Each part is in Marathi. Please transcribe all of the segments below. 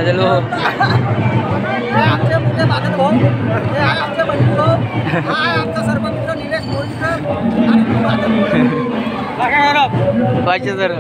चलो आमचे मोठे बादल भाऊ, हे आहे आमचे बंधू भाऊ, हा आहे आमचा सर्वमित्र निलेश मोळीकर आणि तो बादल भाऊ. पाहिजे जर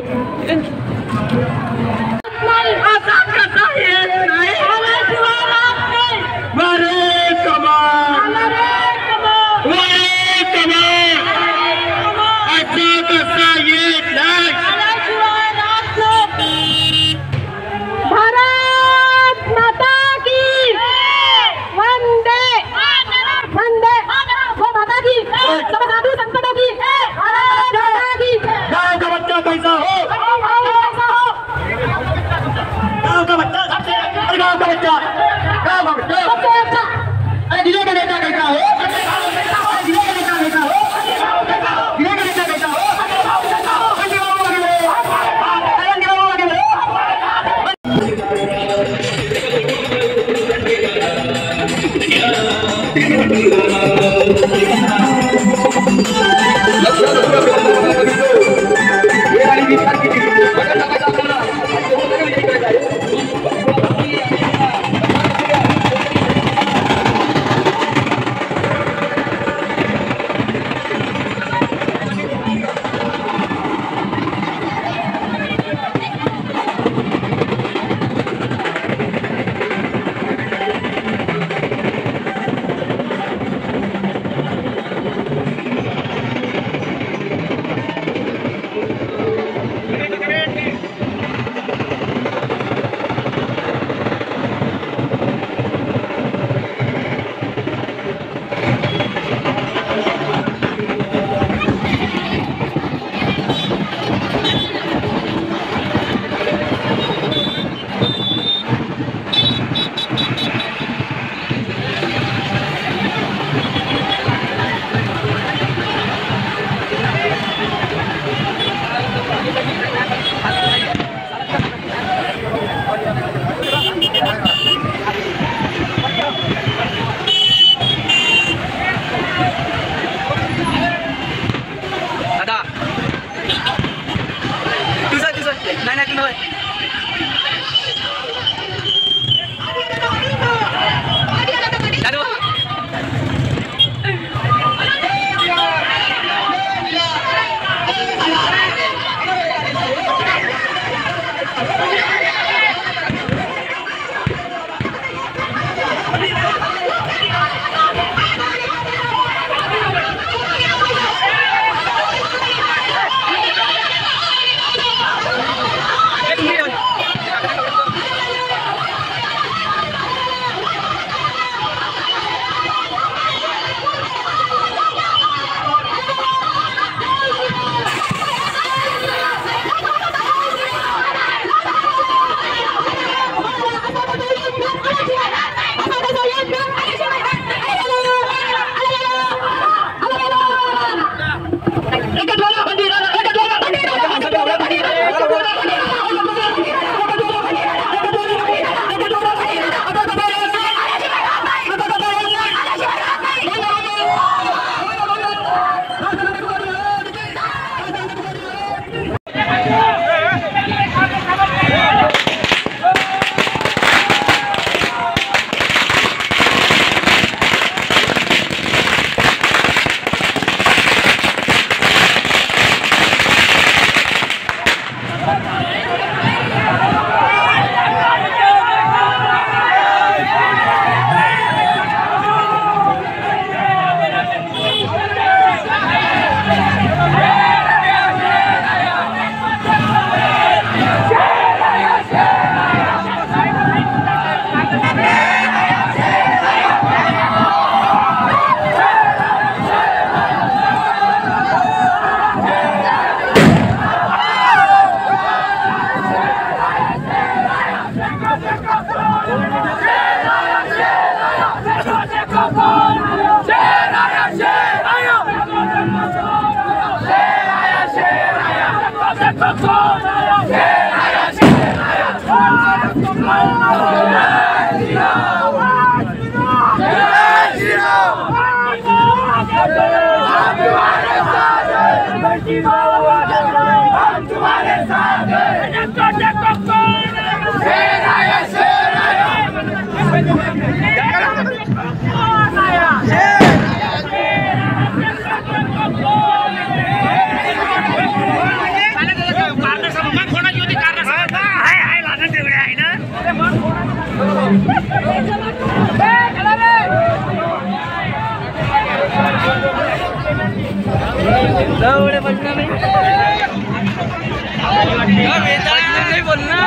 नहीं बोलना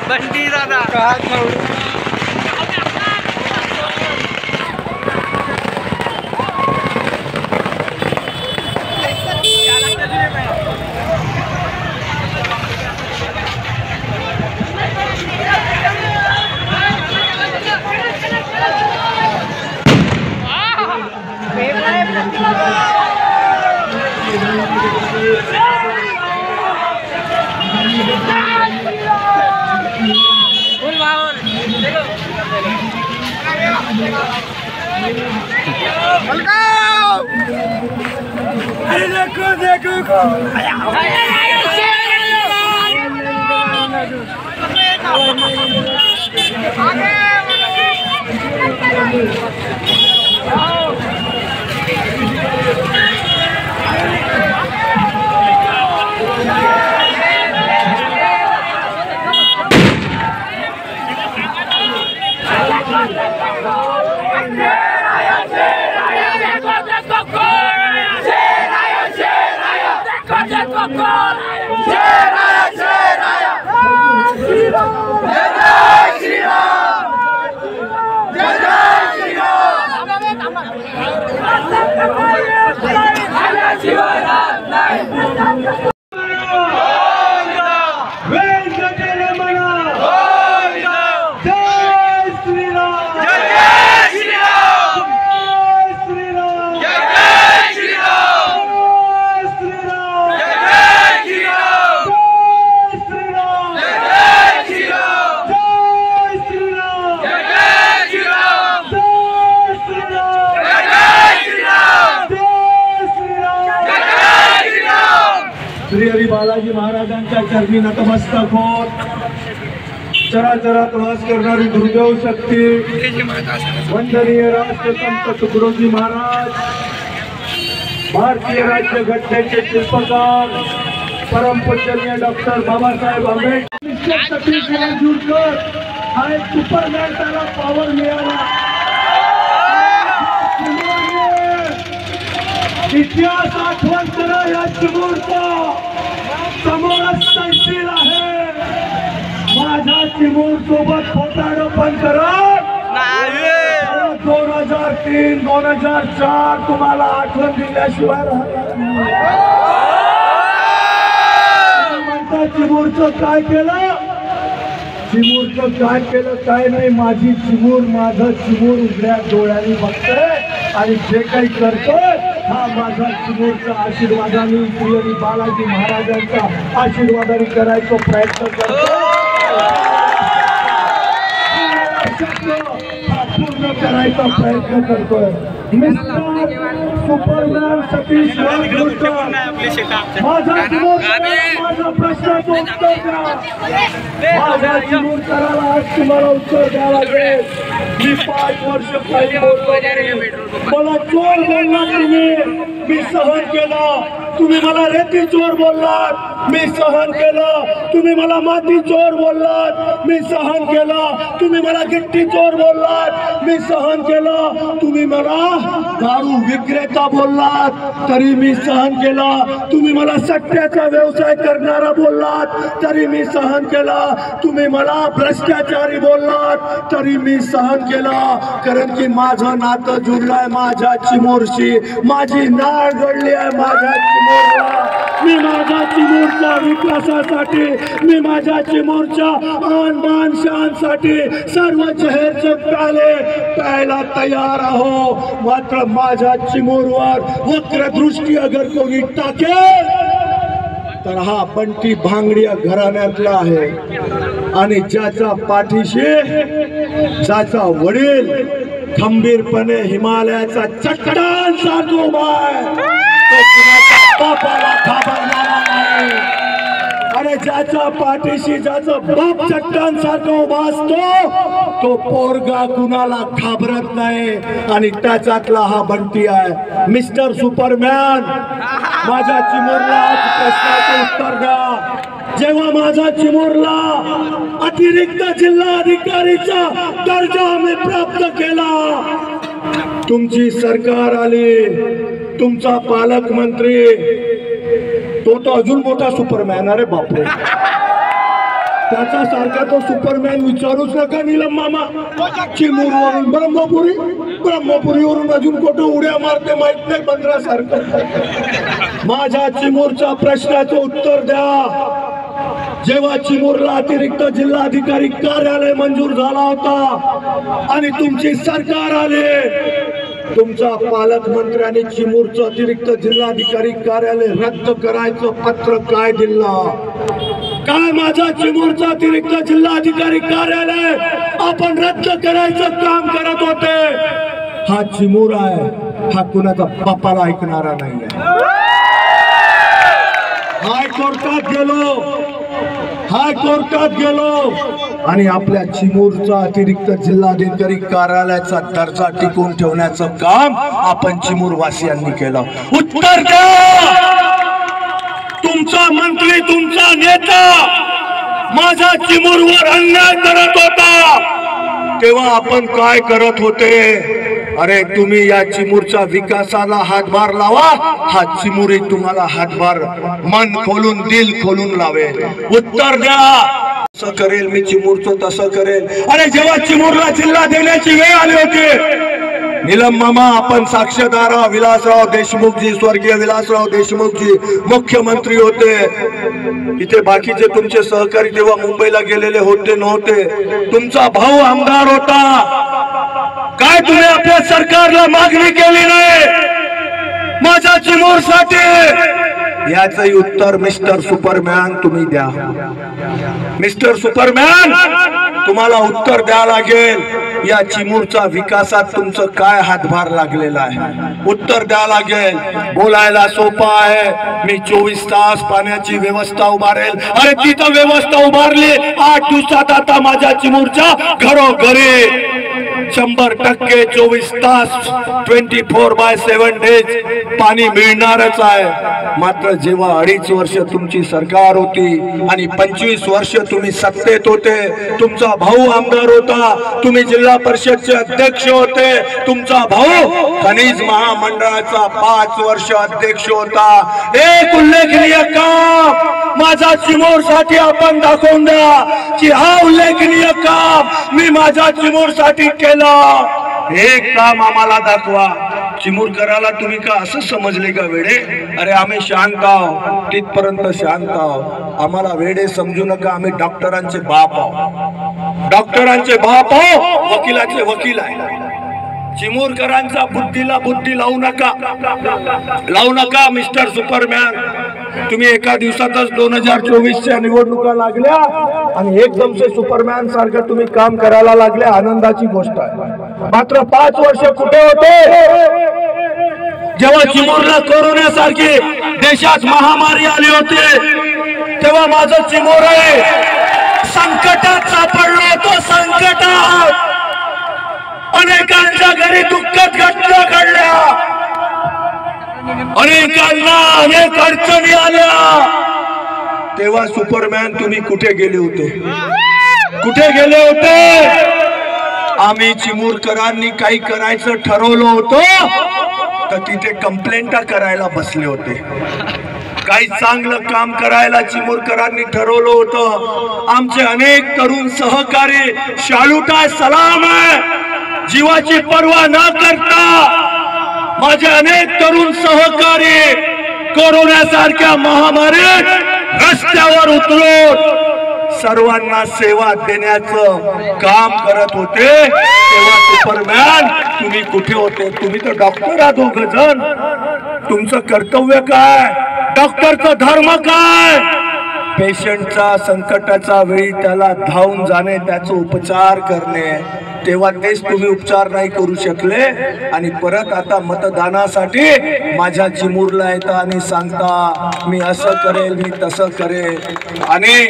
बंटी दादा देखो देखो श्री हरी बालाजी महाराजांच्या चरणी नतमस्तक होत चराचरात वास करणारी दुर्दैव शक्ती वंदनीय राष्ट्रसंत तुकडोजी महाराज, भारतीय राज्य घटनेचे शिल्पकार परमपूजनीय डॉक्टर बाबासाहेब आंबेडकर जुळकर हा एक सुपरमॅन, त्याला पॉवर मिळाला. इतिहास आठवण करा या चिमूरचा, समोरच तहसील आहे. माझ्या चिमूर सोबत फोटारोपण करा. 2003 2004 तुम्हाला आठवण दिल्याशिवाय राहणार नाही. म्हणता चिमूरचं काय केलं, चिमूरचं काय केलं काय नाही. माझी चिमूर, माझं चिमूर उघड्या डोळ्यांनी बघतोय आणि जे काही करतोय हा माझा चिमूरचा आशीर्वादाने, श्री बालाजी महाराजांचा आशीर्वादाने करायचा प्रयत्न करतो. हा पूर्ण करायचा प्रयत्न करतोय. मिस्टर सुपरमॅन सतीश माझा चिमूर, माझ्या प्रश्नाचं उत्तर द्या. माझ्या चिमूर करायला आज तुम्हाला उत्तर द्यावं लागेल. मी 5 वर्ष काही बोललो नाही. मला चोर बोलला तुम्ही, मी सहन केला. तुम्ही मला रेती चोर बोललात, मी सहन केलं. तुम्ही मला माती चोर बोललात, मी सहन केलं. तुम्ही मला गिट्टी चोर बोललात, मी सहन केलं. तुम्ही मला दारू विक्रेता बोललात, तरी मी सहन केलं. तुम्ही मला सट्ट्याचा व्यवसाय करणारा बोललात, तरी मी सहन केलं. तुम्ही मला भ्रष्टाचारी बोललात, तरी मी सहन केलं. कारण की माझं नातं जुळलंय माझ्या चिमूरशी, माझी नाळ गळली आहे माझ्या चिमूरला. मी माझ्या चिमूरच्या विकासासाठी, मी माझ्या चिमूरच्या आन बान शानसाठी सर्व जहेरचे प्याले प्यायला तयार आहो. मात्र माझ्या चिमूरवर वक्रदृष्टी अगर कोणी टाकेल तर हा बंटी भांगडिया घराण्यातला आहे. आणि ज्याच्या पाठीशी ज्याचा वडील खंबीरपणे हिमालयाचा चट्टान सारखा उभा आहे, तो कुणाच्या बापाला घाबरणारा नाही. अरे ज्याच्या पाठीशी ज्याचा बाप चट्टान सारखा उभा असतो, तो पोरगा कुणाला घाबरत नाही. आणि त्याच्यातला हा बंटी आहे. मिस्टर सुपरमॅन, माझ्या चिमूरला प्रश्नाचं उत्तर द्या. जेव्हा माझा चिमूरला अतिरिक्त जिल्हाधिकारीचा दर्जा आम्ही प्राप्त केला, तुमची सरकार आली, तुमचा पालकमंत्री, तो अजून मोठा सुपरमॅन. अरे बापरे, त्याच्यासारखा तो सुपरमॅन विचारूच नका नीलम मामा. चिमूरवरून ब्रह्मपुरीवरून अजून कुठं उड्या मारते माहित नाही बंदरासारखं. माझ्या चिमूरच्या प्रश्नाचं उत्तर द्या. जेव्हा चिमूरला अतिरिक्त जिल्हाधिकारी कार्यालय मंजूर झाला होता आणि तुमची सरकार आले, तुमच्या पालकमंत्र्यांनी चिमूरचं अतिरिक्त जिल्हाधिकारी कार्यालय रद्द करायचं पत्र काय दिलं? काय माझा चिमूरचा अतिरिक्त जिल्हाधिकारी कार्यालय आपण रद्द करायचं काम करत होते? हा चिमूर आहे, हा कुणाचा बापाला ऐकणारा नाहीये. हायकोर्टात गेलो आणि आपल्या चिमूरचा अतिरिक्त जिल्हाधिकारी कार्यालयाचा दर्जा टिकवून ठेवण्याचं काम आपण चिमूर वासियांनी केलं. उत्तर द्या. तुमचा मंत्री, तुमचा नेता माझ्या चिमूरवर अन्याय करत होता, तेव्हा आपण काय करत होते? अरे तुम्ही या चिमूरच्या विकासाला हातभार लावा, हा चिमूरी तुम्हाला हातभार मन खोलून दिल खोलून लावेल. उत्तर द्या. असं करेल मी चिमूरचं, तसं करेल. अरे जेव्हा चिमूरला जिल्हा देण्याची वेळ आली होती, नीलम मामा आपण साक्षीदार, विलासराव देशमुखजी, स्वर्गीय विलासराव देशमुखजी मुख्यमंत्री होते. इथे बाकीचे तुमचे सहकारी तेव्हा मुंबईला गेलेले होते नव्हते. तुमचा भाऊ आमदार होता. काय तुम्ही आपल्या सरकारला मागणी केली नाही माझ्या चिमूरसाठी? याचंही उत्तर मिस्टर सुपरमॅन तुम्ही द्या. मिस्टर सुपरमॅन, तुम्हाला उत्तर द्या लागेल. या चिमूरच्या विकासात तुमचं काय हातभार लागलेला आहे? उत्तर द्या लागेल. बोलायला सोपं आहे, मी 24 तास पाण्याची व्यवस्था उभारेल. अरे तिथं व्यवस्था उभारली 8 दिवसात. आता माझ्या चिमूरच्या घरोघरी 100% 24 तास 24/7 डेज पाणी मिळणारच आहे. मात्र जेव्हा 2.5 वर्ष तुमची सरकार होती आणि 25 वर्ष तुम्ही सत्तेत होते, तुमचा भाऊ आमदार होता, तुम्ही जिल्हा परिषदचे अध्यक्ष होते, तुमचा भाऊ खनिज महामंडळाचा 5 वर्ष अध्यक्ष होता. एक उल्लेखनीय काम माझ्या चिमूरसाठी आपण दाखवून द्या की हा उल्लेखनीय काम मी माझ्या चिमूरसाठी केलं. एक काम आम्हाला दाखवा. चिमूरकराला तुम्ही का असं समजले का वेडे? अरे आम्ही शांत आहो, तिथपर्यंत शांत आहो. आम्हाला वेडे समजू नका. आम्ही डॉक्टरांचे बाप आहो, डॉक्टरांचे बाप आहो, वकिलाचे वकील आहे. चिमूरकरांचा बुद्धीला बुद्धी लावू नका मिस्टर सुपरमॅन. तुम्ही एका दिवसातच 2024च्या निवडणुका लागल्या आणि एकदम से सुपरमॅन सारखं तुम्ही काम करायला लागले. आनंदाची गोष्ट आहे. मात्र 5 वर्ष कुठे होते जेव्हा चिमूरला कोरोना सारखी देशात महामारी आली होती? तेव्हा माझं चिमूर आहे संकटात सापडलो होतो. संकटात अनेकांच्या घरी दुःखद घटना घडल्या, अनेकांना अनेक अडचणी आल्या. तेव्हा सुपरमॅन तुम्ही कुठे गेले होते? कुठे गेले होते? आम्ही चिमुरकरांनी काही करायचं ठरवलं होतं तर तिथे कंप्लेंटा करायला बसले होते. काही चांगलं काम करायला चिमुरकरांनी ठरवलं होतं. आमचे अनेक तरुण सहकारी शालूट आहे, सलाम आहे, जीवाची पर्वा न करता माझे अनेक तरुण सहकारी कोरोनासारख्या महामारीत रस्त्यावर उतरून सर्वांना सेवा देण्याचं काम करत होते. तेव्हा सुपरमॅन तुम्ही कुठे होते? तुम्ही तर डॉक्टर आहात दोघ जण. तुमचं कर्तव्य काय? डॉक्टरचा धर्म काय? पेशंटचा संकटाच्या वेळी त्याला धावून जाणे, त्याचा उपचार करणे. तेव्हा तेच तुम्ही उपचार नाही करू शकले आणि परत आता मतदानासाठी माझ्या चिमूरला येता आणि सांगता मी असं करेल, मी तसं करेल. आणि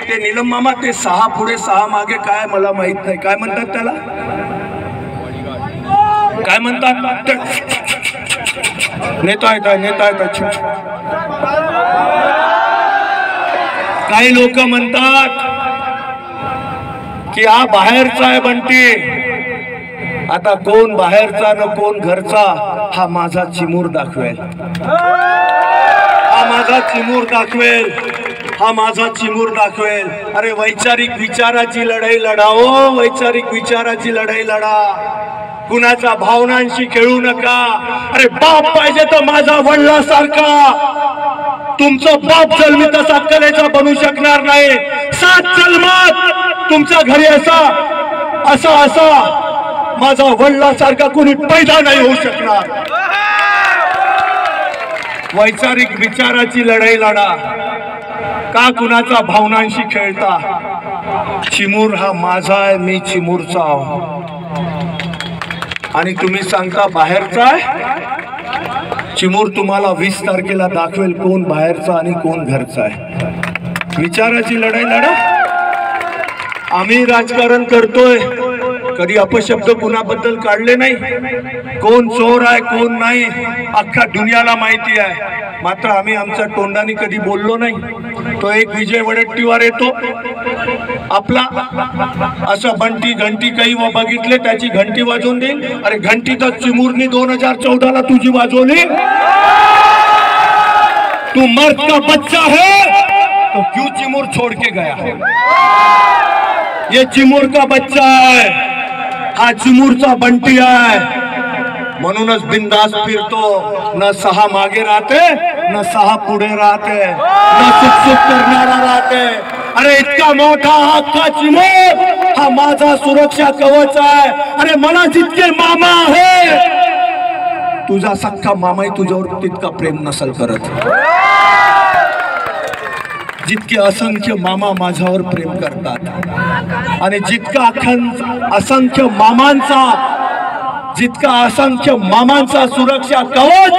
ते नीलम मामा ते 6 पुढे 6 मागे काय मला माहित नाही, काय म्हणतात त्याला? काय म्हणतात? नेता येत. काही लोक म्हणतात की हा बाहेरचा आहे बंटी. आता कोण बाहेरचा न कोण घरचा, हा माझा चिमूर दाखवेल. हा माझा चिमूर दाखवेल. हा माझा चिमूर दाखवेल. अरे वैचारिक विचाराची लढाई लढाओ, वैचारिक विचाराची लढाई लढा. कुणाच्या भावनांशी खेळू नका. अरे बाप पाहिजे तर माझा वडिलांसारखा. तुमचं बाप जन्मी तसा कलेचा बनू शकणार नाही. 7 जन्मात तुमच्या घरी असा माझा वडिलांसारखा कोणी पैदा नाही होऊ शकणार. वैचारिक विचाराची लढाई लढा. का कुणाच्या भावनांशी खेळता? चिमूर हा माझा आहे, मी चिमूरचा आहो. आणि तुम्ही सांगता बाहेरचा आहे. चिमूर तुम्हाला 20 तारखेला दाखवेल कोण बाहेरचा आणि कोण घरचा आहे. विचाराची लढाई लढा. आम्ही राजकारण करतोय, कधी अपशब्द कुणाबद्दल काढले नाही. कोण चोर आहे कोण नाही अख्ख्या दुनियाला माहिती आहे. मात्र आम्ही आमच्या तोंडाने कधी बोललो नाही. तो एक विजय वडेट्टीवार येतो आपला, असं बंटी घंटी काही बघितले त्याची घंटी वाजवून देईल. अरे घंटी तर चिमूरनी 2014ला तुझी वाजवली. तू मर्द का बच्चा है तो क्यों चिमूर छोड़ के गया? ये चिमूर का बच्चा है, हा चिमूरचा बंटी आहे. म्हणूनच बिंदास फिरतो. न 6 मागे राहते, न 6 पुढे राहते, न सुख करणारा राहते. अरे इतका मोठा हक्का चिमूर हा माझा सुरक्षा कवच आहे. अरे मला जितके मामा आहे, तुझा सख्खा मामाही तुझ्यावर तितका प्रेम नसल करत जितके असंख्य मामा माझ्यावर प्रेम करतात. आणि जितका असंख्य मामांचा सुरक्षा कवच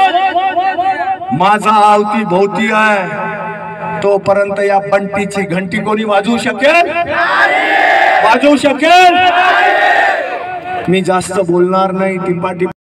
माझा अवती भोवती आहे, तोपर्यंत या बंटीची घंटी कोणी वाजवू शकेल? वाजवू शकेल? मी जास्त बोलणार नाही. टिपा